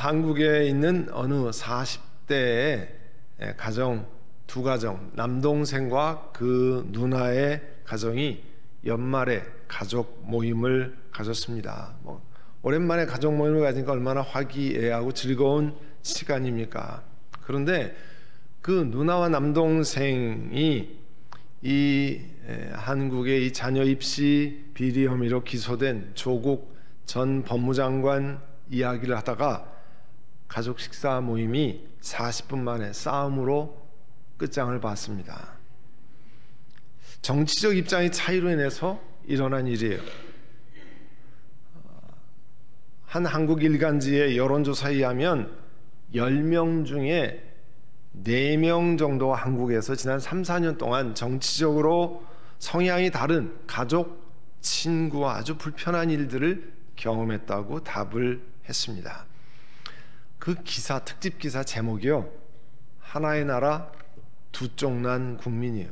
한국에 있는 어느 40대의 두 가정, 남동생과 그 누나의 가정이 연말에 가족 모임을 가졌습니다. 오랜만에 가족 모임을 가지니까 얼마나 화기애애하고 즐거운 시간입니까? 그런데 그 누나와 남동생이 이 한국의 이 자녀 입시 비리 혐의로 기소된 조국 전 법무장관 이야기를 하다가 가족 식사 모임이 40분 만에 싸움으로 끝장을 봤습니다. 정치적 입장의 차이로 인해서 일어난 일이에요. 한 한국 일간지의 여론조사에 의하면 10명 중에 4명 정도가 한국에서 지난 3, 4년 동안 정치적으로 성향이 다른 가족, 친구와 아주 불편한 일들을 경험했다고 답을 했습니다. 그 기사, 특집 기사 제목이요, 하나의 나라 두 쪽난 국민이에요.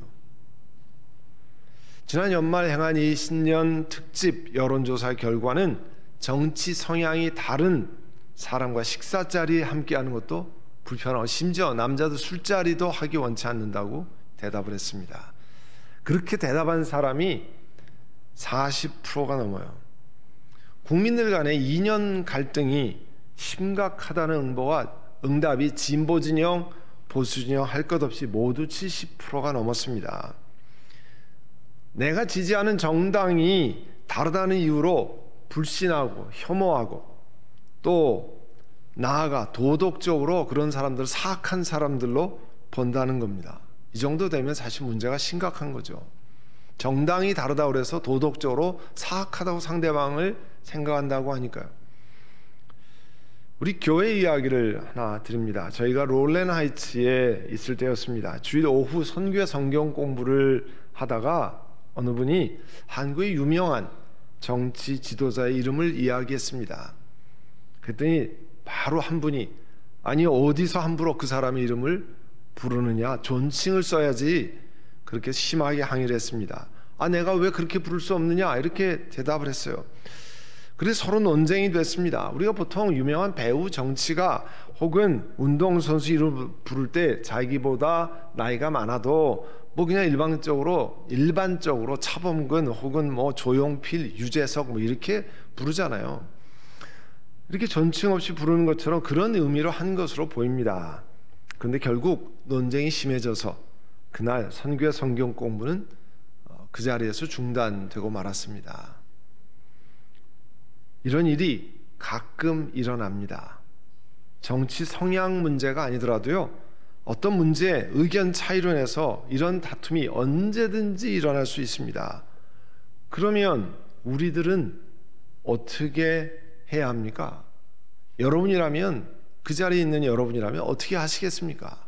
지난 연말 행한 이 신년 특집 여론조사 결과는 정치 성향이 다른 사람과 식사 자리에 함께하는 것도 불편하고 심지어 남자도 술자리도 하기 원치 않는다고 대답을 했습니다. 그렇게 대답한 사람이 40%가 넘어요. 국민들 간의 이념 갈등이 심각하다는 응답이 진보 진영, 보수 진영 할 것 없이 모두 70%가 넘었습니다. 내가 지지하는 정당이 다르다는 이유로 불신하고 혐오하고 또 나아가 도덕적으로 그런 사람들을 사악한 사람들로 본다는 겁니다. 이 정도 되면 사실 문제가 심각한 거죠. 정당이 다르다고 해서 도덕적으로 사악하다고 상대방을 생각한다고 하니까요. 우리 교회 이야기를 하나 드립니다. 저희가 롤렌 하이츠에 있을 때였습니다. 주일 오후 선교회 성경 공부를 하다가 어느 분이 한국의 유명한 정치 지도자의 이름을 이야기했습니다. 그랬더니 바로 한 분이, 아니 어디서 함부로 그 사람의 이름을 부르느냐, 존칭을 써야지, 그렇게 심하게 항의를 했습니다. 내가 왜 그렇게 부를 수 없느냐, 이렇게 대답을 했어요. 그래서 서로 논쟁이 됐습니다. 우리가 보통 유명한 배우, 정치가 혹은 운동선수 이름을 부를 때 자기보다 나이가 많아도 그냥 일반적으로 차범근 혹은 조용필, 유재석 이렇게 부르잖아요. 이렇게 존칭 없이 부르는 것처럼 그런 의미로 한 것으로 보입니다. 그런데 결국 논쟁이 심해져서 그날 선교회 성경 공부는 그 자리에서 중단되고 말았습니다. 이런 일이 가끔 일어납니다. 정치 성향 문제가 아니더라도요, 어떤 문제에 의견 차이로 인해서 이런 다툼이 언제든지 일어날 수 있습니다. 그러면 우리들은 어떻게 해야 합니까? 여러분이라면, 그 자리에 있는 여러분이라면 어떻게 하시겠습니까?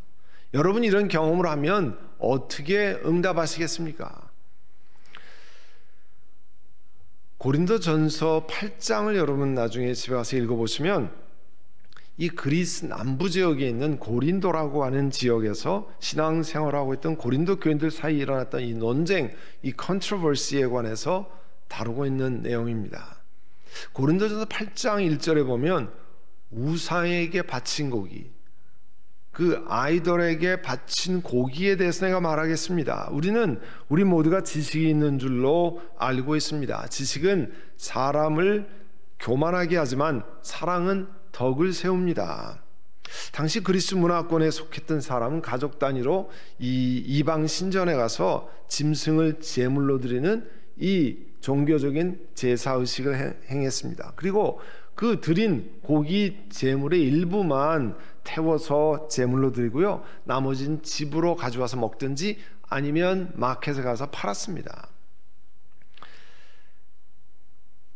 여러분이 이런 경험을 하면 어떻게 응답하시겠습니까? 고린도전서 8장을 여러분 나중에 집에 가서 읽어보시면 이 그리스 남부 지역에 있는 고린도라고 하는 지역에서 신앙생활하고 있던 고린도 교인들 사이에 일어났던 이 논쟁, 이 컨트로버시에 관해서 다루고 있는 내용입니다. 고린도전서 8장 1절에 보면 우상에게 바친 고기, 그 아이돌에게 바친 고기에 대해서 내가 말하겠습니다. 우리 모두가 지식이 있는 줄로 알고 있습니다. 지식은 사람을 교만하게 하지만 사랑은 덕을 세웁니다. 당시 그리스 문화권에 속했던 사람은 가족 단위로 이 이방 신전에 가서 짐승을 제물로 드리는 이 종교적인 제사 의식을 행했습니다. 그리고 그 드린 고기 제물의 일부만 태워서 제물로 드리고요, 나머지는 집으로 가져와서 먹든지 아니면 마켓에 가서 팔았습니다.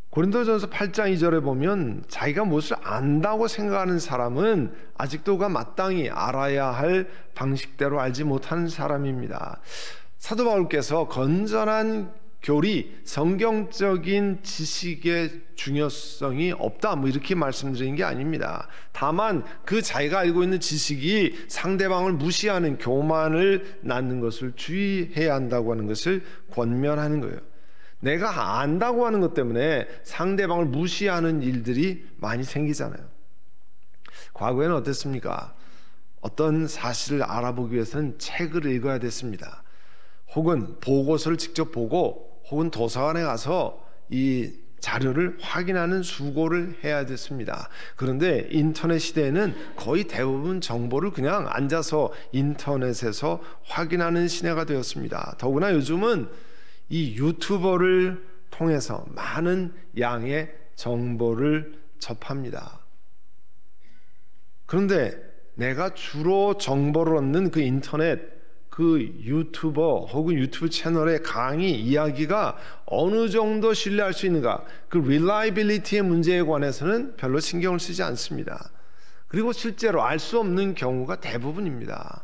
고린도전서 8장 2절에 보면 자기가 무엇을 안다고 생각하는 사람은 아직도 그 마땅히 알아야 할 방식대로 알지 못하는 사람입니다. 사도 바울께서 건전한 교리, 성경적인 지식의 중요성이 없다 이렇게 말씀드리는 게 아닙니다. 다만 그 자기가 알고 있는 지식이 상대방을 무시하는 교만을 낳는 것을 주의해야 한다고 하는 것을 권면하는 거예요. 내가 안다고 하는 것 때문에 상대방을 무시하는 일들이 많이 생기잖아요. 과거에는 어땠습니까? 어떤 사실을 알아보기 위해서는 책을 읽어야 됐습니다. 혹은 보고서를 직접 보고 혹은 도서관에 가서 이 자료를 확인하는 수고를 해야 됐습니다. 그런데 인터넷 시대에는 거의 대부분 정보를 그냥 앉아서 인터넷에서 확인하는 시대가 되었습니다. 더구나 요즘은 이 유튜버를 통해서 많은 양의 정보를 접합니다. 그런데 내가 주로 정보를 얻는 그 인터넷, 그 유튜버 혹은 유튜브 채널의 강의 이야기가 어느 정도 신뢰할 수 있는가, 그 reliability의 문제에 관해서는 별로 신경을 쓰지 않습니다. 그리고 실제로 알 수 없는 경우가 대부분입니다.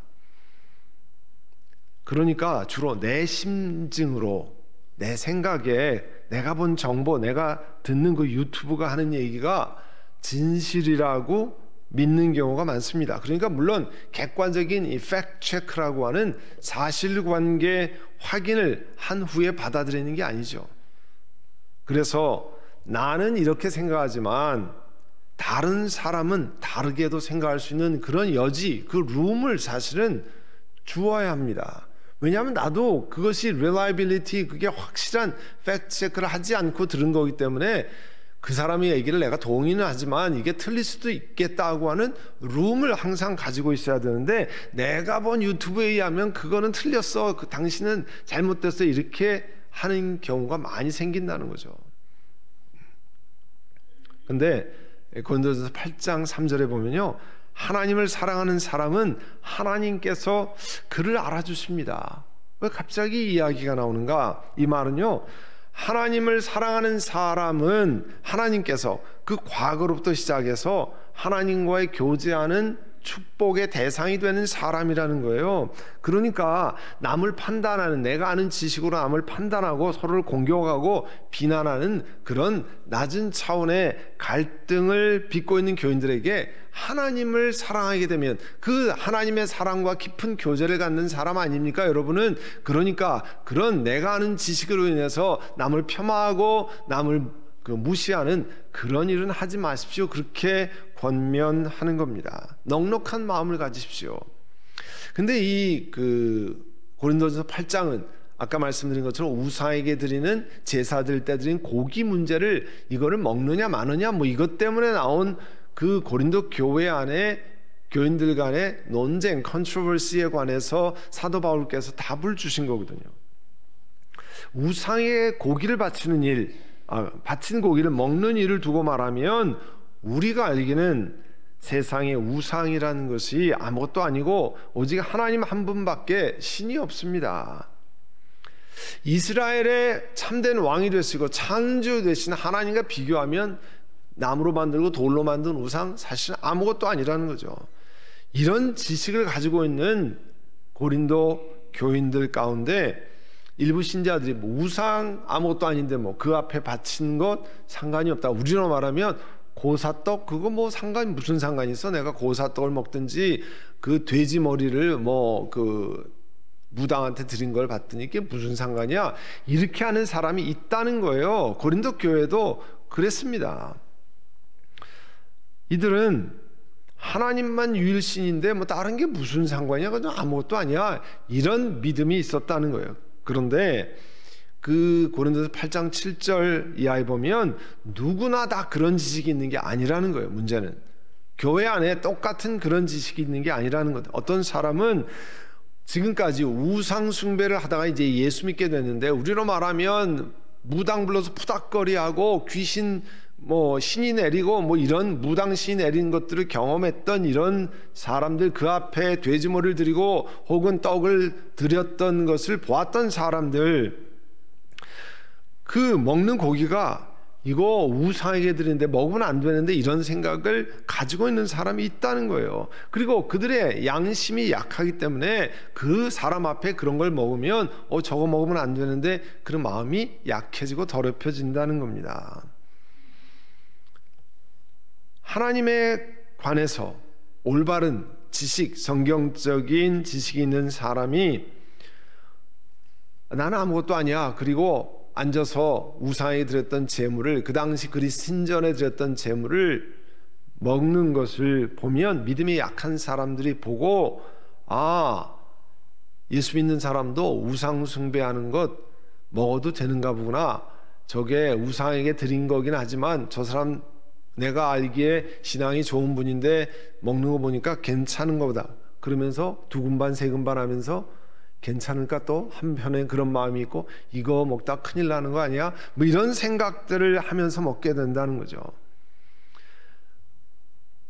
그러니까 주로 내 심증으로, 내 생각에 내가 본 정보, 내가 듣는 그 유튜브가 하는 얘기가 진실이라고 믿는 경우가 많습니다. 그러니까 물론 객관적인 이 팩트 체크라고 하는 사실관계 확인을 한 후에 받아들이는 게 아니죠. 그래서 나는 이렇게 생각하지만 다른 사람은 다르게도 생각할 수 있는 그런 여지, 그 룸을 사실은 주어야 합니다. 왜냐하면 나도 그것이 reliability, 그게 확실한 팩트 체크를 하지 않고 들은 거기 때문에 그 사람의 얘기를 내가 동의는 하지만 이게 틀릴 수도 있겠다고 하는 룸을 항상 가지고 있어야 되는데, 내가 본 유튜브에 의하면 그거는 틀렸어, 당신은 잘못됐어, 이렇게 하는 경우가 많이 생긴다는 거죠. 근데 고린도전서 8장 3절에 보면요, 하나님을 사랑하는 사람은 하나님께서 그를 알아주십니다. 왜 갑자기 이야기가 나오는가? 이 말은요, 하나님을 사랑하는 사람은 하나님께서 그 과거로부터 시작해서 하나님과의 교제하는 축복의 대상이 되는 사람이라는 거예요. 그러니까 남을 판단하는, 내가 아는 지식으로 남을 판단하고 서로를 공격하고 비난하는 그런 낮은 차원의 갈등을 빚고 있는 교인들에게 하나님을 사랑하게 되면 그 하나님의 사랑과 깊은 교제를 갖는 사람 아닙니까, 여러분은? 그러니까 그런 내가 아는 지식으로 인해서 남을 폄하하고 남을 무시하는 그런 일은 하지 마십시오. 그렇게 권면하는 겁니다. 넉넉한 마음을 가지십시오. 근데 이 고린도전서 8장은 아까 말씀드린 것처럼 우상에게 드리는 제사 드릴 때 드린 고기 문제를, 이거를 먹느냐 마느냐 뭐 이것 때문에 나온 그 고린도 교회 안에 교인들 간의 논쟁, 컨트로버시에 관해서 사도 바울께서 답을 주신 거거든요. 우상에 고기를 바치는 일, 바친 고기를 먹는 일을 두고 말하면 우리가 알기는 세상의 우상이라는 것이 아무것도 아니고 오직 하나님 한 분밖에 신이 없습니다. 이스라엘의 참된 왕이 되시고 창조 되신 하나님과 비교하면 나무로 만들고 돌로 만든 우상, 사실 아무것도 아니라는 거죠. 이런 지식을 가지고 있는 고린도 교인들 가운데 일부 신자들이 우상 아무것도 아닌데 그 앞에 바친 것 상관이 없다. 우리로 말하면 고사떡, 그거 무슨 상관이 있어? 내가 고사떡을 먹든지 그 돼지 머리를 무당한테 드린 걸 받더니 이게 무슨 상관이야? 이렇게 하는 사람이 있다는 거예요. 고린도 교회도 그랬습니다. 이들은 하나님만 유일신인데 다른 게 무슨 상관이야? 그건 아무것도 아니야. 이런 믿음이 있었다는 거예요. 그런데 그 고린도서 8장 7절 이하에 보면 누구나 다 그런 지식이 있는 게 아니라는 거예요. 문제는 교회 안에 똑같은 그런 지식이 있는 게 아니라는 것. 어떤 사람은 지금까지 우상 숭배를 하다가 이제 예수 믿게 됐는데, 우리로 말하면 무당 불러서 푸닥거리하고 귀신 신이 내리고 이런 무당신이 내린 것들을 경험했던 이런 사람들, 그 앞에 돼지머리를 드리고 혹은 떡을 드렸던 것을 보았던 사람들, 그 먹는 고기가 이거 우상에게 드리는데 먹으면 안 되는데 이런 생각을 가지고 있는 사람이 있다는 거예요. 그리고 그들의 양심이 약하기 때문에 그 사람 앞에 그런 걸 먹으면 저거 먹으면 안 되는데 그런 마음이 약해지고 더럽혀진다는 겁니다. 하나님에 관해서 올바른 지식, 성경적인 지식이 있는 사람이 나는 아무것도 아니야, 그리고 앉아서 우상에게 드렸던 제물을, 그 당시 그리스 신전에 드렸던 제물을 먹는 것을 보면 믿음이 약한 사람들이 보고 예수 믿는 사람도 우상 숭배하는 것 먹어도 되는가 보구나. 저게 우상에게 드린 거긴 하지만 저 사람 내가 알기에 신앙이 좋은 분인데 먹는 거 보니까 괜찮은 거보다. 그러면서 두근반 세근반 하면서 괜찮을까 또 한편에 그런 마음이 있고 이거 먹다 큰일 나는 거 아니야? 뭐 이런 생각들을 하면서 먹게 된다는 거죠.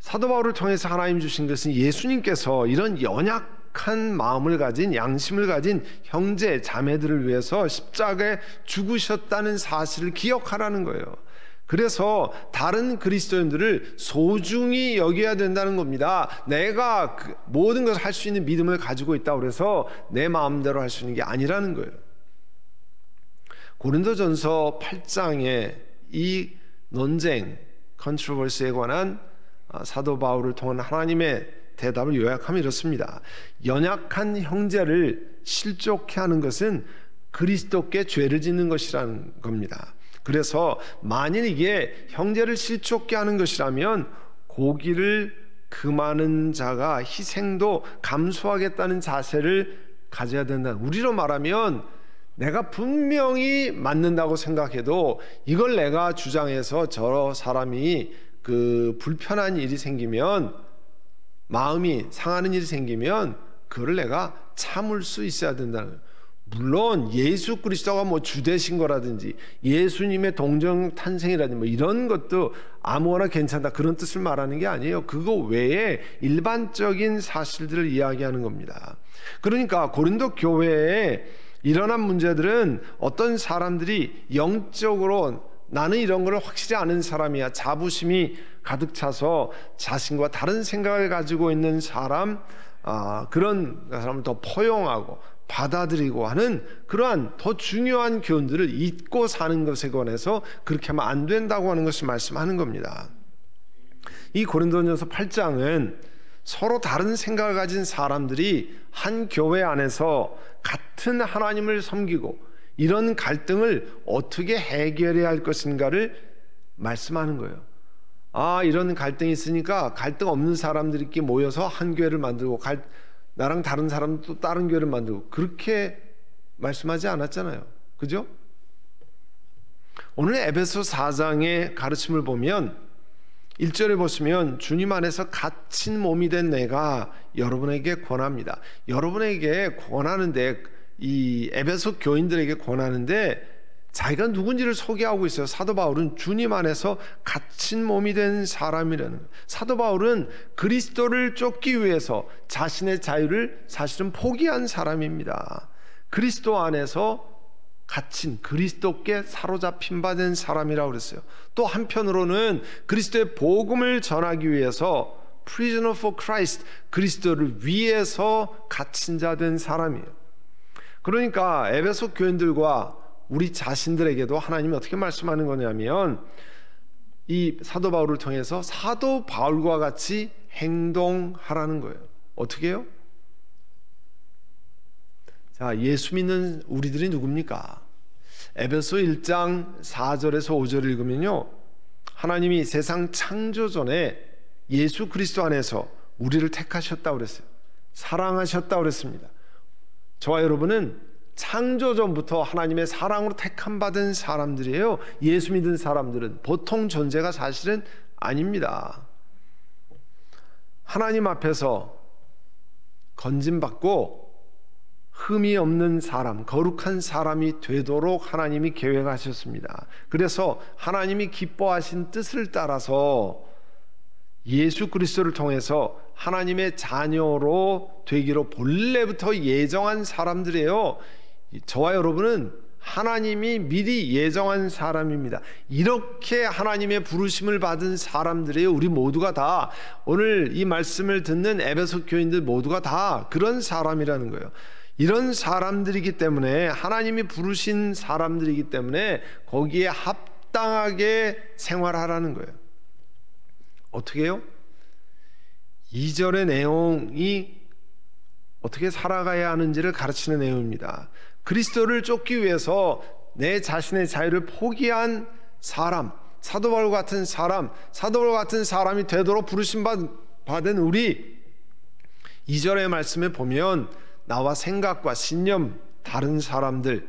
사도 바울을 통해서 하나님 주신 것은 예수님께서 이런 연약한 마음을 가진 양심을 가진 형제 자매들을 위해서 십자가에 죽으셨다는 사실을 기억하라는 거예요. 그래서 다른 그리스도인들을 소중히 여겨야 된다는 겁니다. 내가 모든 것을 할 수 있는 믿음을 가지고 있다고 그래서 내 마음대로 할 수 있는 게 아니라는 거예요. 고린도전서 8장에 이 논쟁, 컨트로버시에 관한 사도 바울을 통한 하나님의 대답을 요약하면 이렇습니다. 연약한 형제를 실족해 하는 것은 그리스도께 죄를 짓는 것이라는 겁니다. 그래서 만일 이게 형제를 실족케 하는 것이라면 고기를 금하는 자가 희생도 감수하겠다는 자세를 가져야 된다. 우리로 말하면 내가 분명히 맞는다고 생각해도 이걸 내가 주장해서 저 사람이 불편한 일이 생기면, 마음이 상하는 일이 생기면 그걸 내가 참을 수 있어야 된다는 거예요. 물론 예수 그리스도가 주 되신 거라든지 예수님의 동정 탄생이라든지 이런 것도 아무거나 괜찮다 그런 뜻을 말하는 게 아니에요. 그거 외에 일반적인 사실들을 이야기하는 겁니다. 그러니까 고린도 교회에 일어난 문제들은 어떤 사람들이 영적으로 나는 이런 걸 확실히 아는 사람이야, 자부심이 가득 차서 자신과 다른 생각을 가지고 있는 사람, 그런 사람을 더 포용하고 받아들이고 하는 그러한 더 중요한 교훈들을 잊고 사는 것에 관해서 그렇게 하면 안 된다고 하는 것을 말씀하는 겁니다. 이 고린도전서 8장은 서로 다른 생각을 가진 사람들이 한 교회 안에서 같은 하나님을 섬기고 이런 갈등을 어떻게 해결해야 할 것인가를 말씀하는 거예요. 이런 갈등이 있으니까 갈등 없는 사람들끼리 모여서 한 교회를 만들고 나랑 다른 사람도 또 다른 교회를 만들고 그렇게 말씀하지 않았잖아요. 그죠? 오늘 에베소 4장의 가르침을 보면 1절에 보시면 주님 안에서 갇힌 몸이 된 내가 여러분에게 권합니다. 여러분에게 권하는데, 이 에베소 교인들에게 권하는데 자기가 누군지를 소개하고 있어요. 사도 바울은 주님 안에서 갇힌 몸이 된 사람이라는 거예요. 사도 바울은 그리스도를 쫓기 위해서 자신의 자유를 사실은 포기한 사람입니다. 그리스도 안에서 갇힌, 그리스도께 사로잡힌 바 된 사람이라고 그랬어요. 또 한편으로는 그리스도의 복음을 전하기 위해서 prisoner for Christ, 그리스도를 위해서 갇힌 자 된 사람이에요. 그러니까 에베소 교인들과 우리 자신들에게도 하나님이 어떻게 말씀하는 거냐면 이 사도 바울을 통해서 사도 바울과 같이 행동하라는 거예요. 어떻게 해요? 자, 예수 믿는 우리들이 누굽니까? 에베소 1장 4절에서 5절을 읽으면요, 하나님이 세상 창조 전에 예수 그리스도 안에서 우리를 택하셨다고 그랬어요. 사랑하셨다고 그랬습니다. 저와 여러분은 창조 전부터 하나님의 사랑으로 택함 받은 사람들이에요. 예수 믿은 사람들은 보통 존재가 사실은 아닙니다. 하나님 앞에서 건짐받고 흠이 없는 사람, 거룩한 사람이 되도록 하나님이 계획하셨습니다. 그래서 하나님이 기뻐하신 뜻을 따라서 예수 그리스도를 통해서 하나님의 자녀로 되기로 본래부터 예정한 사람들이에요. 저와 여러분은 하나님이 미리 예정한 사람입니다. 이렇게 하나님의 부르심을 받은 사람들이에요. 우리 모두가 다, 오늘 이 말씀을 듣는 에베소 교인들 모두가 다 그런 사람이라는 거예요. 이런 사람들이기 때문에, 하나님이 부르신 사람들이기 때문에 거기에 합당하게 생활하라는 거예요. 어떻게 해요? 2절의 내용이 어떻게 살아가야 하는지를 가르치는 내용입니다. 그리스도를 쫓기 위해서 내 자신의 자유를 포기한 사람, 사도 바울 같은 사람이 되도록 부르심 받은 우리, 2절의 말씀에 보면 나와 생각과 신념 다른 사람들,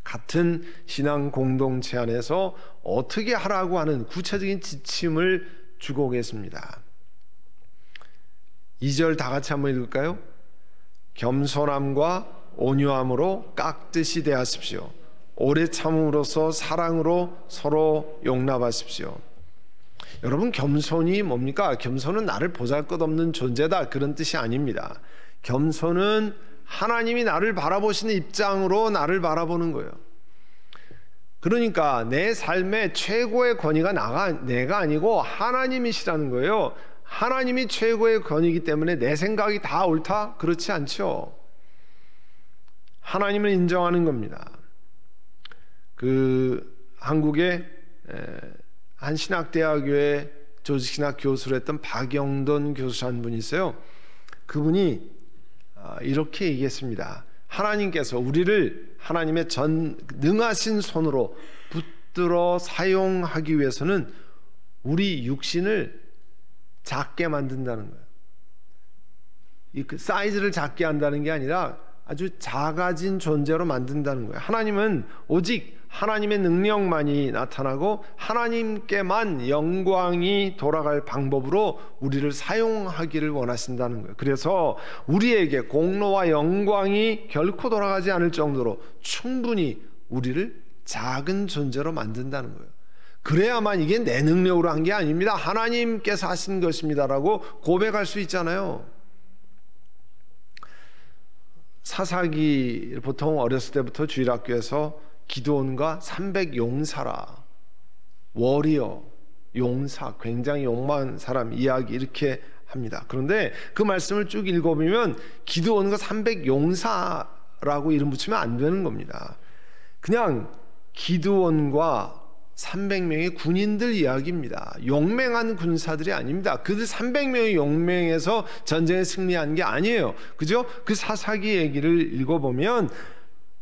같은 신앙 공동체 안에서 어떻게 하라고 하는 구체적인 지침을 주고 계십니다. 2절 다 같이 한번 읽을까요? 겸손함과 온유함으로 깍듯이 대하십시오. 오래 참음으로써 사랑으로 서로 용납하십시오. 여러분, 겸손이 뭡니까? 겸손은 나를 보잘것없는 존재다, 그런 뜻이 아닙니다. 겸손은 하나님이 나를 바라보시는 입장으로 나를 바라보는 거예요. 그러니까 내 삶의 최고의 권위가 내가 아니고 하나님이시라는 거예요. 하나님이 최고의 권위이기 때문에 내 생각이 다 옳다? 그렇지 않죠. 하나님을 인정하는 겁니다. 한국의 한 신학대학교의 조직신학 교수를 했던 박영돈 교수라는 분이 있어요. 그분이 이렇게 얘기했습니다. 하나님께서 우리를 하나님의 능하신 손으로 붙들어 사용하기 위해서는 우리 육신을 작게 만든다는 거예요. 그 사이즈를 작게 한다는 게 아니라 아주 작아진 존재로 만든다는 거예요. 하나님은 오직 하나님의 능력만이 나타나고 하나님께만 영광이 돌아갈 방법으로 우리를 사용하기를 원하신다는 거예요. 그래서 우리에게 공로와 영광이 결코 돌아가지 않을 정도로 충분히 우리를 작은 존재로 만든다는 거예요. 그래야만 이게 내 능력으로 한 게 아닙니다, 하나님께서 하신 것입니다라고 고백할 수 있잖아요. 사사기, 보통 어렸을 때부터 주일학교에서 기드온과 300 용사라, 워리어, 용사, 굉장히 용맹한 사람 이야기 이렇게 합니다. 그런데 그 말씀을 쭉 읽어보면 기드온과 300 용사라고 이름 붙이면 안 되는 겁니다. 그냥 기드온과 300명의 군인들 이야기입니다. 용맹한 군사들이 아닙니다. 그들 300명이 용맹해서 전쟁에 승리한 게 아니에요. 그죠? 그 사사기 얘기를 읽어보면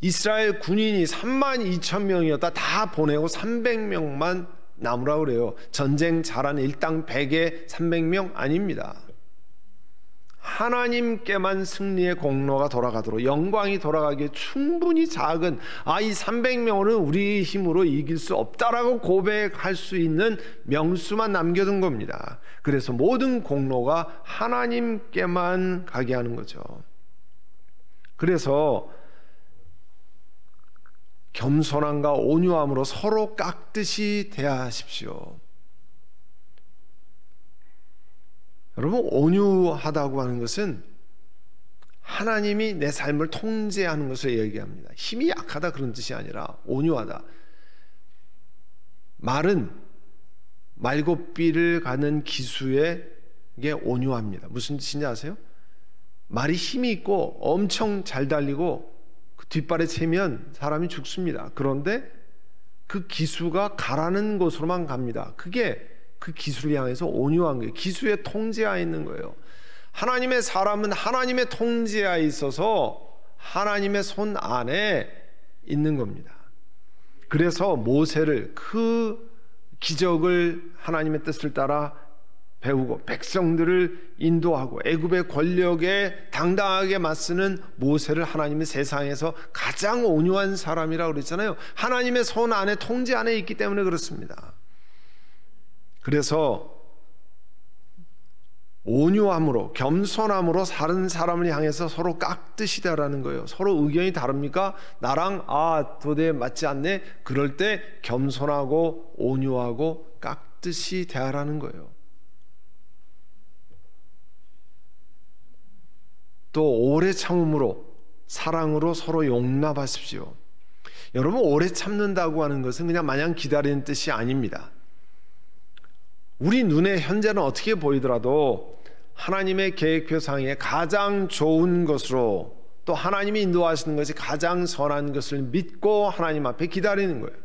이스라엘 군인이 32,000명이었다 다 보내고 300명만 남으라고 그래요. 전쟁 잘하는 일당 100에 300명 아닙니다. 하나님께만 승리의 공로가 돌아가도록, 영광이 돌아가기에 충분히 작은 이 300명은 우리 힘으로 이길 수 없다라고 고백할 수 있는 명수만 남겨둔 겁니다. 그래서 모든 공로가 하나님께만 가게 하는 거죠. 그래서 겸손함과 온유함으로 서로 깍듯이 대하십시오. 여러분, 온유하다고 하는 것은 하나님이 내 삶을 통제하는 것을 얘기합니다. 힘이 약하다 그런 뜻이 아니라 온유하다. 말은 말고삐를 가는 기수에게 온유합니다. 무슨 뜻인지 아세요? 말이 힘이 있고 엄청 잘 달리고 그 뒷발에 채면 사람이 죽습니다. 그런데 그 기수가 가라는 곳으로만 갑니다. 그게 그 기술을 향해서 온유한 거예요. 기수의 통제하에 있는 거예요. 하나님의 사람은 하나님의 통제하에 있어서 하나님의 손 안에 있는 겁니다. 그래서 모세를, 그 기적을 하나님의 뜻을 따라 배우고 백성들을 인도하고 애굽의 권력에 당당하게 맞서는 모세를 하나님의 세상에서 가장 온유한 사람이라고 그랬잖아요. 하나님의 손 안에, 통제 안에 있기 때문에 그렇습니다. 그래서 온유함으로, 겸손함으로 다른 사람을 향해서 서로 깍듯이 대하라는 거예요. 서로 의견이 다릅니까? 나랑 도대체 맞지 않네? 그럴 때 겸손하고 온유하고 깍듯이 대하라는 거예요. 또 오래 참음으로, 사랑으로 서로 용납하십시오. 여러분, 오래 참는다고 하는 것은 그냥 마냥 기다리는 뜻이 아닙니다. 우리 눈에 현재는 어떻게 보이더라도 하나님의 계획표상에 가장 좋은 것으로, 또 하나님이 인도하시는 것이 가장 선한 것을 믿고 하나님 앞에 기다리는 거예요.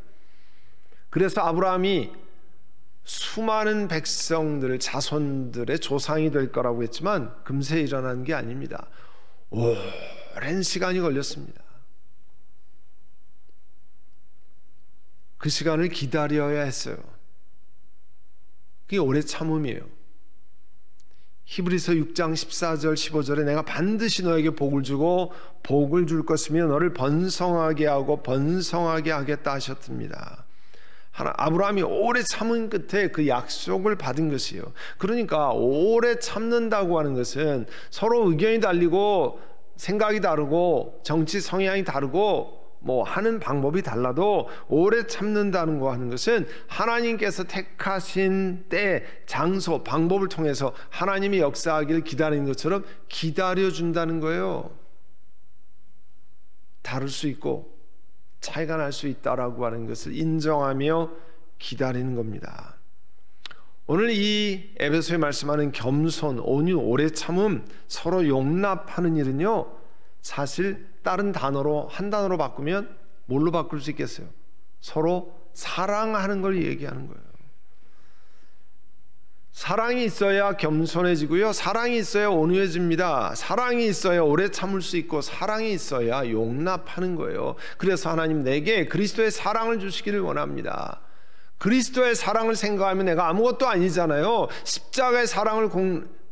그래서 아브라함이 수많은 백성들, 자손들의 조상이 될 거라고 했지만 금세 일어난 게 아닙니다. 오랜 시간이 걸렸습니다. 그 시간을 기다려야 했어요. 그게 오래 참음이에요. 히브리서 6장 14절 15절에 내가 반드시 너에게 복을 주고 복을 줄 것이며 너를 번성하게 하고 번성하게 하겠다 하셨습니다. 아브라함이 오래 참은 끝에 그 약속을 받은 것이에요. 그러니까 오래 참는다고 하는 것은 서로 의견이 달리고 생각이 다르고 정치 성향이 다르고 뭐 하는 방법이 달라도 오래 참는다는 거 하는 것은 하나님께서 택하신 때, 장소, 방법을 통해서 하나님이 역사하기를 기다리는 것처럼 기다려준다는 거예요. 다를 수 있고 차이가 날 수 있다라고 하는 것을 인정하며 기다리는 겁니다. 오늘 이 에베소에 말씀하는 겸손, 온유, 오래 참음, 서로 용납하는 일은요, 사실 다른 단어로 한 단어로 바꾸면 뭘로 바꿀 수 있겠어요? 서로 사랑하는 걸 얘기하는 거예요. 사랑이 있어야 겸손해지고요, 사랑이 있어야 온유해집니다. 사랑이 있어야 오래 참을 수 있고 사랑이 있어야 용납하는 거예요. 그래서 하나님 내게 그리스도의 사랑을 주시기를 원합니다. 그리스도의 사랑을 생각하면 내가 아무것도 아니잖아요. 십자가의 사랑을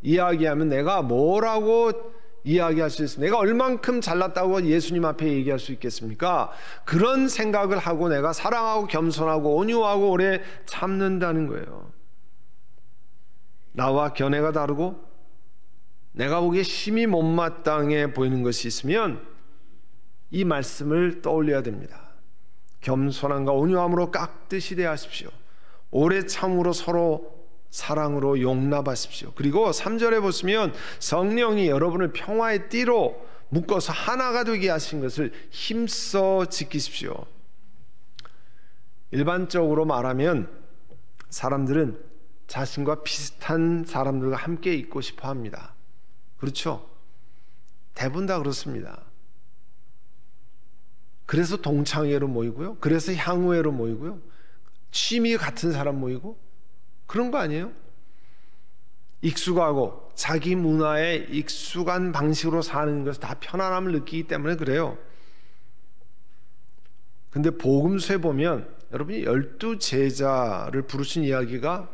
이야기하면 내가 뭐라고 이야기할 수 있습니까? 내가 얼만큼 잘났다고 예수님 앞에 얘기할 수 있겠습니까? 그런 생각을 하고 내가 사랑하고 겸손하고 온유하고 오래 참는다는 거예요. 나와 견해가 다르고 내가 보기에 심히 못마땅해 보이는 것이 있으면 이 말씀을 떠올려야 됩니다. 겸손함과 온유함으로 깍듯이 대하십시오. 오래 참으로 서로 사랑으로 용납하십시오. 그리고 3절에 보시면 성령이 여러분을 평화의 띠로 묶어서 하나가 되게 하신 것을 힘써 지키십시오. 일반적으로 말하면 사람들은 자신과 비슷한 사람들과 함께 있고 싶어 합니다. 그렇죠? 대부분 다 그렇습니다. 그래서 동창회로 모이고요, 그래서 향후회로 모이고요, 취미 같은 사람 모이고 그런 거 아니에요? 익숙하고 자기 문화에 익숙한 방식으로 사는 것을 다 편안함을 느끼기 때문에 그래요. 근데 복음서에 보면 여러분이 12제자를 부르신 이야기가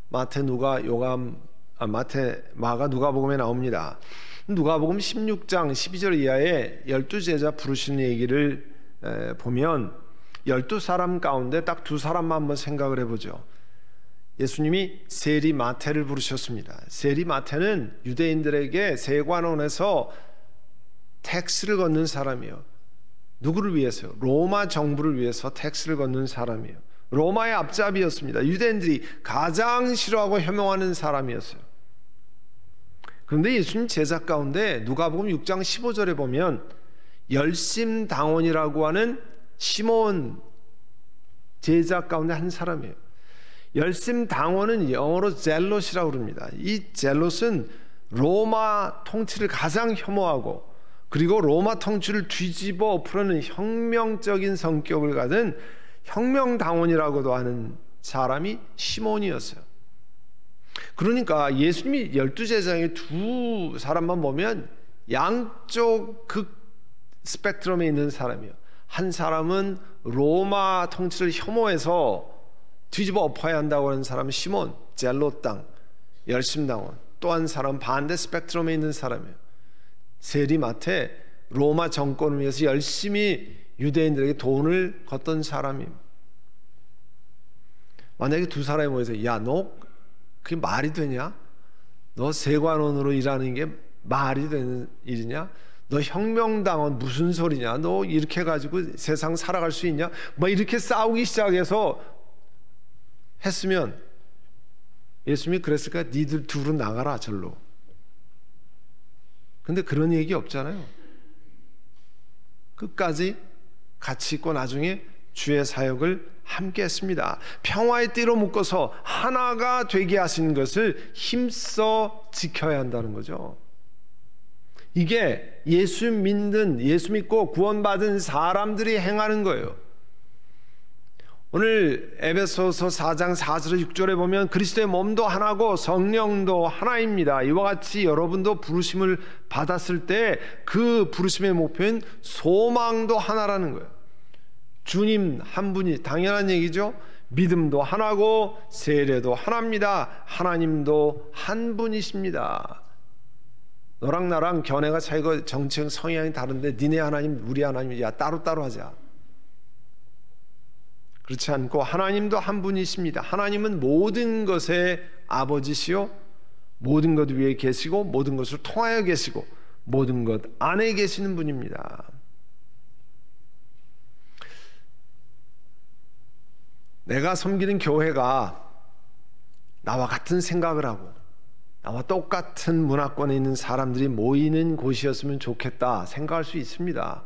마태, 누가, 마가, 누가복음에 나옵니다. 누가복음 16장 12절 이하에 12제자 부르신 얘기를 보면 12사람 가운데 딱 2사람만 한번 생각을 해보죠. 예수님이 세리 마태를 부르셨습니다. 세리 마태는 유대인들에게 세관원에서 텍스를 걷는 사람이에요. 누구를 위해서요? 로마 정부를 위해서 텍스를 걷는 사람이에요. 로마의 앞잡이였습니다. 유대인들이 가장 싫어하고 혐오하는 사람이었어요. 그런데 예수님 제자 가운데 누가복음 6장 15절에 보면 열심당원이라고 하는 시몬 제자 가운데 한 사람이에요. 열심당원은 영어로 젤롯이라고 그럽니다. 이 젤롯은 로마 통치를 가장 혐오하고 그리고 로마 통치를 뒤집어 엎으려는 혁명적인 성격을 가진 혁명당원이라고도 하는 사람이 시몬이었어요. 그러니까 예수님이 12제자 중에 2사람만 보면 양쪽 극 스펙트럼에 있는 사람이에요. 한 사람은 로마 통치를 혐오해서 뒤집어 엎어야 한다고 하는 사람은 시몬, 젤롯당, 열심당원. 또 한 사람 반대 스펙트럼에 있는 사람이에요. 세리 마태, 로마 정권을 위해서 열심히 유대인들에게 돈을 걷던 사람입니다. 만약에 2사람이 모여서 야, 너 그게 말이 되냐? 너 세관원으로 일하는 게 말이 되는 일이냐? 너 혁명당원 무슨 소리냐? 너 이렇게 해가지고 세상 살아갈 수 있냐? 뭐 이렇게 싸우기 시작해서 했으면 예수님이 그랬을까? 니들 둘은 나가라 절로. 근데 그런 얘기 없잖아요. 끝까지 같이 있고 나중에 주의 사역을 함께 했습니다. 평화의 띠로 묶어서 하나가 되게 하신 것을 힘써 지켜야 한다는 거죠. 이게 예수 믿는, 예수 믿고 구원받은 사람들이 행하는 거예요. 오늘 에베소서 4장 4절에 6절에 보면 그리스도의 몸도 하나고 성령도 하나입니다. 이와 같이 여러분도 부르심을 받았을 때 그 부르심의 목표는 소망도 하나라는 거예요. 주님 한 분이 당연한 얘기죠. 믿음도 하나고 세례도 하나입니다. 하나님도 한 분이십니다. 너랑 나랑 견해가 차이고 정치적 성향이 다른데 니네 하나님 우리 하나님 야 따로따로 하자. 그렇지 않고 하나님도 한 분이십니다. 하나님은 모든 것의 아버지시요 모든 것 위에 계시고 모든 것을 통하여 계시고 모든 것 안에 계시는 분입니다. 내가 섬기는 교회가 나와 같은 생각을 하고 나와 똑같은 문화권에 있는 사람들이 모이는 곳이었으면 좋겠다 생각할 수 있습니다.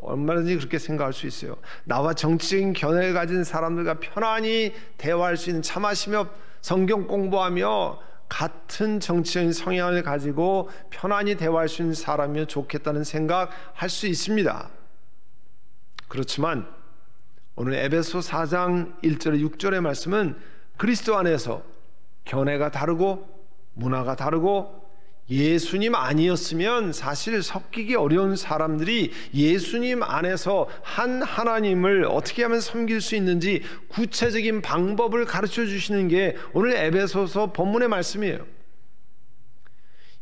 얼마든지 그렇게 생각할 수 있어요. 나와 정치적인 견해를 가진 사람들과 편안히 대화할 수 있는, 차 마시며 성경 공부하며 같은 정치적인 성향을 가지고 편안히 대화할 수 있는 사람이면 좋겠다는 생각할 수 있습니다. 그렇지만 오늘 에베소 4장 1절에 6절의 말씀은 그리스도 안에서 견해가 다르고 문화가 다르고 예수님 아니었으면 사실 섞이기 어려운 사람들이 예수님 안에서 한 하나님을 어떻게 하면 섬길 수 있는지 구체적인 방법을 가르쳐 주시는 게 오늘 에베소서 본문의 말씀이에요.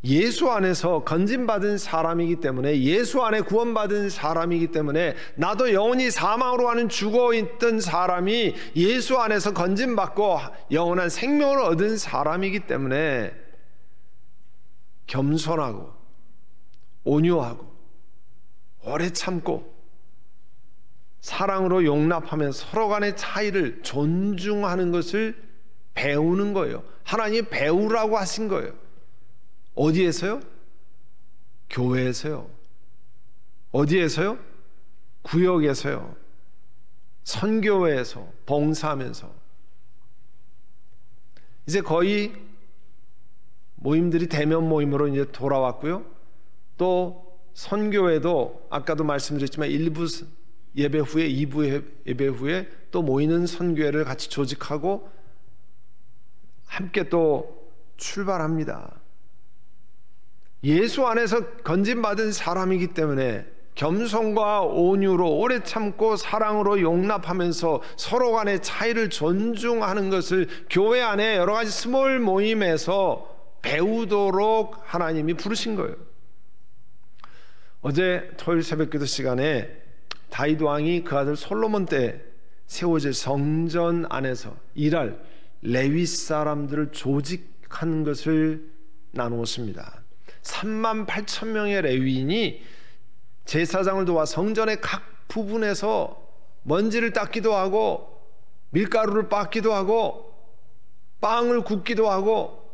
예수 안에서 건진받은 사람이기 때문에, 예수 안에 구원받은 사람이기 때문에, 나도 영원히 사망으로 가는 죽어있던 사람이 예수 안에서 건진받고 영원한 생명을 얻은 사람이기 때문에 겸손하고 온유하고 오래 참고 사랑으로 용납하며 서로 간의 차이를 존중하는 것을 배우는 거예요. 하나님이 배우라고 하신 거예요. 어디에서요? 교회에서요. 어디에서요? 구역에서요. 선교회에서 봉사하면서. 이제 거의 모임들이 대면 모임으로 이제 돌아왔고요. 또 선교회도 아까도 말씀드렸지만 1부 예배 후에 2부 예배 후에 또 모이는 선교회를 같이 조직하고 함께 또 출발합니다. 예수 안에서 건진받은 사람이기 때문에 겸손과 온유로 오래 참고 사랑으로 용납하면서 서로 간의 차이를 존중하는 것을 교회 안에 여러 가지 스몰 모임에서 배우도록 하나님이 부르신 거예요. 어제 토요일 새벽기도 시간에 다윗 왕이 그 아들 솔로몬 때 세워질 성전 안에서 일할 레위 사람들을 조직한 것을 나누었습니다. 38,000명의 레위인이 제사장을 도와 성전의 각 부분에서 먼지를 닦기도 하고 밀가루를 빻기도 하고 빵을 굽기도 하고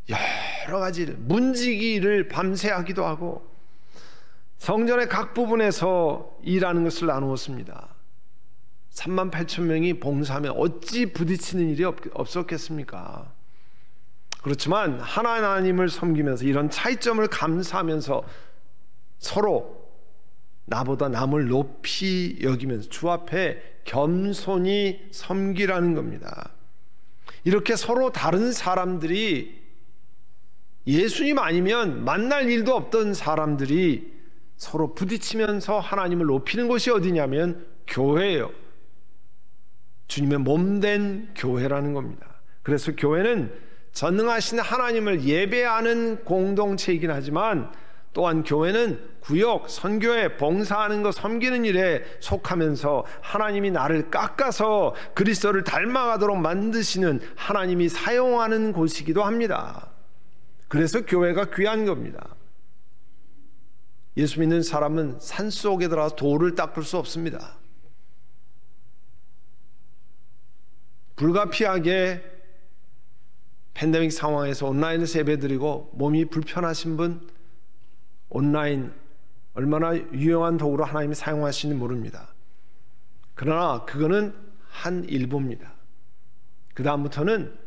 여러 가지 문지기를 밤새 하기도 하고 성전의 각 부분에서 일하는 것을 나누었습니다. 38,000명이 봉사하면 어찌 부딪히는 일이 없었겠습니까? 그렇지만 하나님을 섬기면서 이런 차이점을 감사하면서 서로 나보다 남을 높이 여기면서 주 앞에 겸손히 섬기라는 겁니다. 이렇게 서로 다른 사람들이 예수님 아니면 만날 일도 없던 사람들이 서로 부딪히면서 하나님을 높이는 곳이 어디냐면 교회예요. 주님의 몸된 교회라는 겁니다. 그래서 교회는 전능하신 하나님을 예배하는 공동체이긴 하지만 또한 교회는 구역, 선교회, 봉사하는 것, 섬기는 일에 속하면서 하나님이 나를 깎아서 그리스도를 닮아가도록 만드시는 하나님이 사용하는 곳이기도 합니다. 그래서 교회가 귀한 겁니다. 예수 믿는 사람은 산속에 들어가서 돌을 닦을 수 없습니다. 불가피하게 팬데믹 상황에서 온라인에서 예배드리고 몸이 불편하신 분, 온라인 얼마나 유용한 도구로 하나님이 사용하시는지 모릅니다. 그러나 그거는 한 일부입니다. 그 다음부터는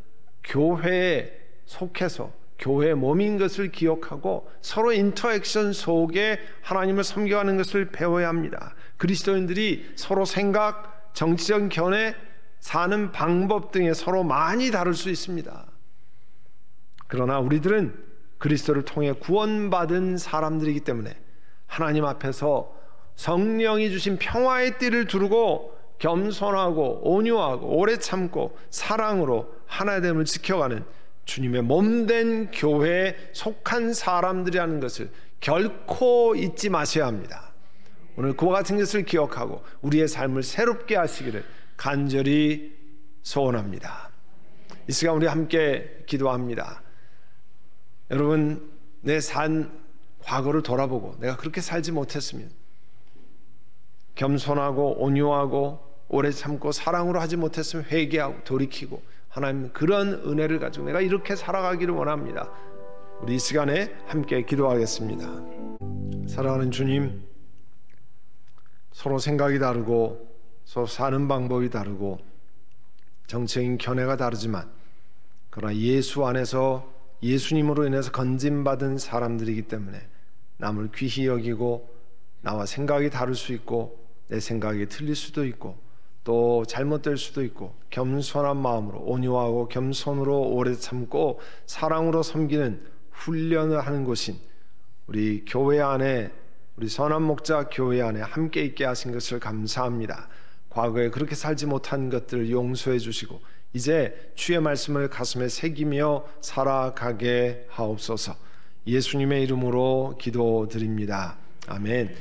교회에 속해서 교회의 몸인 것을 기억하고 서로 인터액션 속에 하나님을 섬겨가는 것을 배워야 합니다. 그리스도인들이 서로 생각, 정치적 견해, 사는 방법 등에 서로 많이 다를 수 있습니다. 그러나 우리들은 그리스도를 통해 구원받은 사람들이기 때문에 하나님 앞에서 성령이 주신 평화의 띠를 두르고 겸손하고 온유하고 오래 참고 사랑으로 하나됨을 지켜가는 주님의 몸된 교회에 속한 사람들이라는 것을 결코 잊지 마셔야 합니다. 오늘 그와 같은 것을 기억하고 우리의 삶을 새롭게 하시기를 간절히 소원합니다. 이 시간 우리 함께 기도합니다. 여러분, 내 산 과거를 돌아보고 내가 그렇게 살지 못했으면, 겸손하고 온유하고 오래 참고 사랑으로 하지 못했으면 회개하고 돌이키고, 하나님 그런 은혜를 가지고 내가 이렇게 살아가기를 원합니다. 우리 이 시간에 함께 기도하겠습니다. 사랑하는 주님, 서로 생각이 다르고 서로 사는 방법이 다르고 정치적인 견해가 다르지만, 그러나 예수 안에서 예수님으로 인해서 건짐받은 사람들이기 때문에 남을 귀히 여기고 나와 생각이 다를 수 있고 내 생각이 틀릴 수도 있고 또 잘못될 수도 있고 겸손한 마음으로 온유하고 겸손으로 오래 참고 사랑으로 섬기는 훈련을 하는 곳인 우리 교회 안에, 우리 선한 목자 교회 안에 함께 있게 하신 것을 감사합니다. 과거에 그렇게 살지 못한 것들을 용서해 주시고 이제 주의 말씀을 가슴에 새기며 살아가게 하옵소서. 예수님의 이름으로 기도드립니다. 아멘.